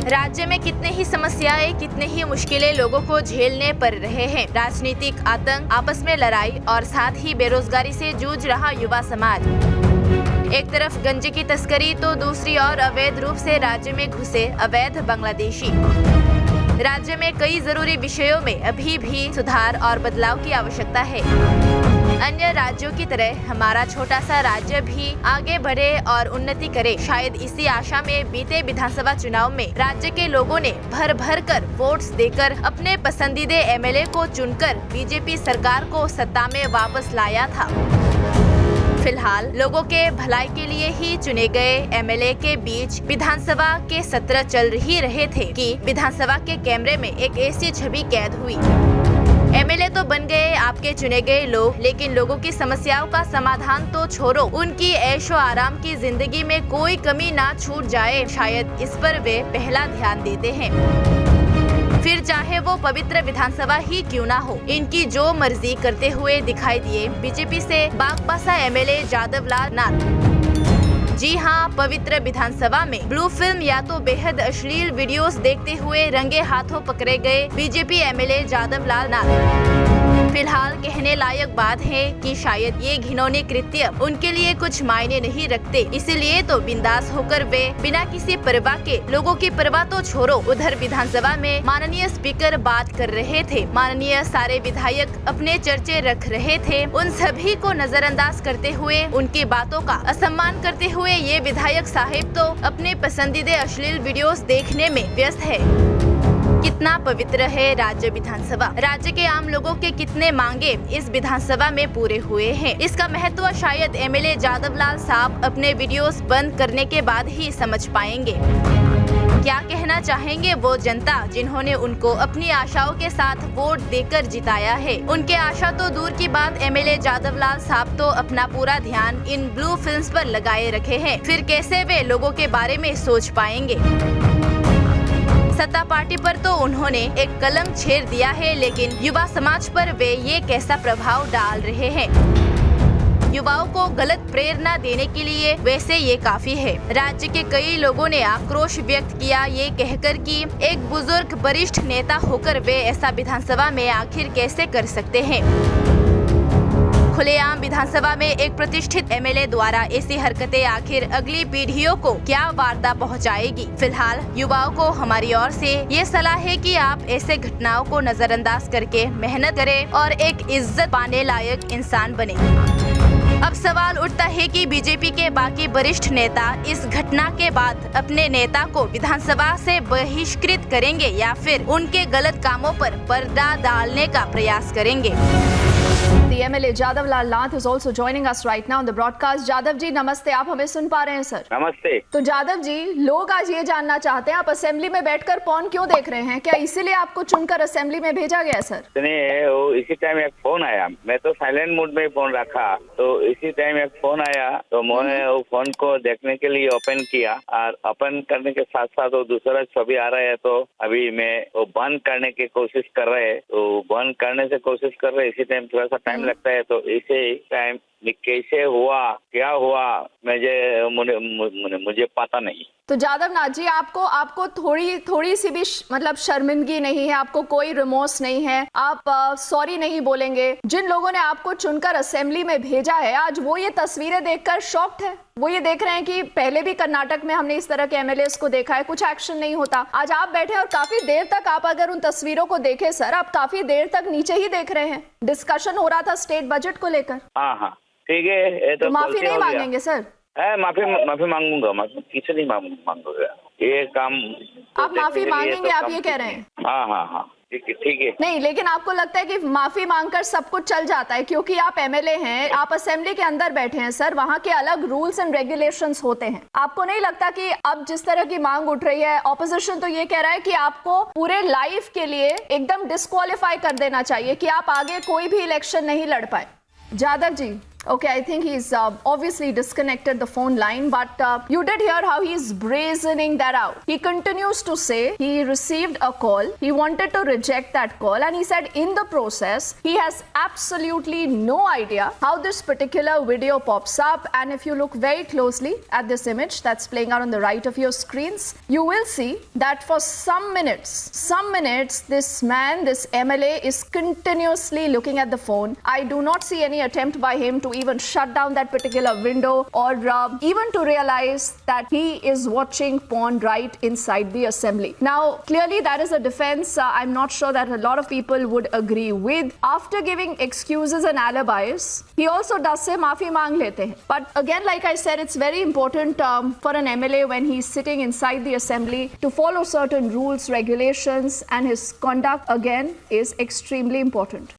राज्य में कितने ही समस्याएं, कितने ही मुश्किलें लोगों को झेलने पड़ रहे हैं। राजनीतिक आतंक, आपस में लड़ाई और साथ ही बेरोजगारी से जूझ रहा युवा समाज। एक तरफ गंजे की तस्करी तो दूसरी ओर अवैध रूप से राज्य में घुसे अवैध बांग्लादेशी। राज्य में कई जरूरी विषयों में अभी भी सुधार और बदलाव की आवश्यकता है। अन्य राज्यों की तरह हमारा छोटा सा राज्य भी आगे बढ़े और उन्नति करे। शायद इसी आशा में बीते विधानसभा चुनाव में राज्य के लोगों ने भर भर कर वोट्स देकर अपने पसंदीदा एमएलए को चुनकर बीजेपी सरकार को सत्ता में वापस लाया था। फिलहाल लोगों के भलाई के लिए ही चुने गए एमएलए के बीच विधानसभा के सत्र चल ही रहे थे कि विधानसभा के कैमरे में एक ऐसी छवि कैद हुई। एमएलए तो बन गए आपके चुने गए लोग, लेकिन लोगों की समस्याओं का समाधान तो छोड़ो, उनकी ऐशो आराम की जिंदगी में कोई कमी ना छूट जाए, शायद इस पर वे पहला ध्यान देते हैं। फिर चाहे वो पवित्र विधानसभा ही क्यों ना हो, इनकी जो मर्जी करते हुए दिखाई दिए बीजेपी से बागबासा एमएलए जादव लाल नाथ। जी हाँ, पवित्र विधानसभा में ब्लू फिल्म या तो बेहद अश्लील वीडियोस देखते हुए रंगे हाथों पकड़े गए बीजेपी एमएलए जादव लाल नाथ। फिलहाल कहने लायक बात है कि शायद ये घिनौने कृत्य उनके लिए कुछ मायने नहीं रखते, इसीलिए तो बिंदास होकर वे बिना किसी परवाह के, लोगों की परवाह तो छोड़ो, उधर विधानसभा में माननीय स्पीकर बात कर रहे थे, माननीय सारे विधायक अपने चर्चे रख रहे थे। उन सभी को नजरअंदाज करते हुए, उनकी बातों का असम्मान करते हुए ये विधायक साहिब तो अपने पसंदीदा अश्लील वीडियोस देखने में व्यस्त है। कितना पवित्र है राज्य विधानसभा। राज्य के आम लोगों के कितने मांगे इस विधानसभा में पूरे हुए हैं, इसका महत्व शायद एमएलए जादव लाल साहब अपने वीडियोस बंद करने के बाद ही समझ पाएंगे। क्या कहना चाहेंगे वो जनता जिन्होंने उनको अपनी आशाओं के साथ वोट देकर जिताया है। उनके आशा तो दूर की बात, एमएलए जादव लाल साहब तो अपना पूरा ध्यान इन ब्लू फिल्म्स पर लगाए रखे हैं। फिर कैसे वे लोगों के बारे में सोच पाएंगे। सत्ता पार्टी पर तो उन्होंने एक कलंक छेड़ दिया है, लेकिन युवा समाज पर वे ये कैसा प्रभाव डाल रहे हैं। युवाओं को गलत प्रेरणा देने के लिए वैसे ये काफी है। राज्य के कई लोगों ने आक्रोश व्यक्त किया ये कहकर कि एक बुजुर्ग वरिष्ठ नेता होकर वे ऐसा विधानसभा में आखिर कैसे कर सकते हैं। खुलेआम विधानसभा में एक प्रतिष्ठित एमएलए द्वारा ऐसी हरकतें आखिर अगली पीढ़ियों को क्या वार्ता पहुंचाएगी। फिलहाल युवाओं को हमारी ओर से ये सलाह है कि आप ऐसे घटनाओं को नजरअंदाज करके मेहनत करें और एक इज्जत पाने लायक इंसान बने। अब सवाल उठता है कि बीजेपी के बाकी वरिष्ठ नेता इस घटना के बाद अपने नेता को विधानसभा से बहिष्कृत करेंगे या फिर उनके गलत कामों पर पर्दा डालने का प्रयास करेंगे। The MLA Jadav Lal Nath is also joining us right now on the broadcast. Jadav जी नमस्ते, आप हमें सुन पा रहे हैं सर? नमस्ते। तो जादव जी, लोग आज ये जानना चाहते हैं आप असेंबली में बैठकर पॉन क्यों देख रहे हैं? क्या इसीलिए आपको चुनकर असेंबली में भेजा गया सर? नहीं, इसी टाइम एक फोन आया, मैं तो साइलेंट मोड में फोन रखा, तो इसी टाइम एक फोन आया तो मैंने वो फोन को देखने के लिए ओपन किया और ओपन करने के साथ साथ वो दूसरा छवि आ रहा है, तो अभी मैं वो बंद करने की कोशिश कर रहे हैं, तो बंद करने से कोशिश कर रहे, इसी टाइम थोड़ा सा टाइम लगता है, तो इसे टाइम कैसे हुआ, क्या हुआ, मुझे पता नहीं। तो जादव नाथ जी, आपको थोड़ी सी भी मतलब शर्मिंदगी नहीं है, आपको कोई रिमोर्स नहीं है, आप सॉरी नहीं बोलेंगे? जिन लोगों ने आपको चुनकर असेंबली में भेजा है, आज वो ये तस्वीरें देखकर शॉक्ड है। वो ये देख रहे हैं कि पहले भी कर्नाटक में हमने इस तरह के एमएलए को देखा है, कुछ एक्शन नहीं होता। आज आप बैठे और काफी देर तक, आप अगर उन तस्वीरों को देखे सर, आप काफी देर तक नीचे ही देख रहे हैं। डिस्कशन हो रहा था स्टेट बजट को लेकर। हाँ ठीक है, तो माफी नहीं मांगेंगे सर? माफी मांगूंगा, किसी नहीं मांगूंगा ये काम। आप माफी मांगेंगे, आप ये कह रहे हैं? हाँ ठीक है। नहीं, लेकिन आपको लगता है कि माफी मांगकर सब कुछ चल जाता है? क्योंकि आप एमएलए हैं, आप असेंबली के अंदर बैठे हैं सर, वहाँ के अलग रूल्स एंड रेगुलेशंस होते हैं। आपको नहीं लगता कि अब जिस तरह की मांग उठ रही है, ऑपोजिशन तो ये कह रहा है कि आपको पूरे लाइफ के लिए एकदम डिस्क्वालीफाई कर देना चाहिए कि आप आगे कोई भी इलेक्शन नहीं लड़ पाए? जादव जी, Okay, I think he's obviously disconnected the phone line, but you did hear how he's brazening that out. He continues to say he received a call, he wanted to reject that call, and he said in the process he has absolutely no idea how this particular video pops up. And if you look very closely at this image that's playing out on the right of your screens, you will see that for some minutes this man, this MLA, is continuously looking at the phone. I do not see any attempt by him to even shut down that particular window or even to realize that he is watching porn right inside the assembly. Now, clearly that is a defense I'm not sure that a lot of people would agree with. After giving excuses and alibis, he also does say maafi maang lete hain. But again, like I said, it's very important for an MLA when he's sitting inside the assembly to follow certain rules, regulations, and his conduct again is extremely important.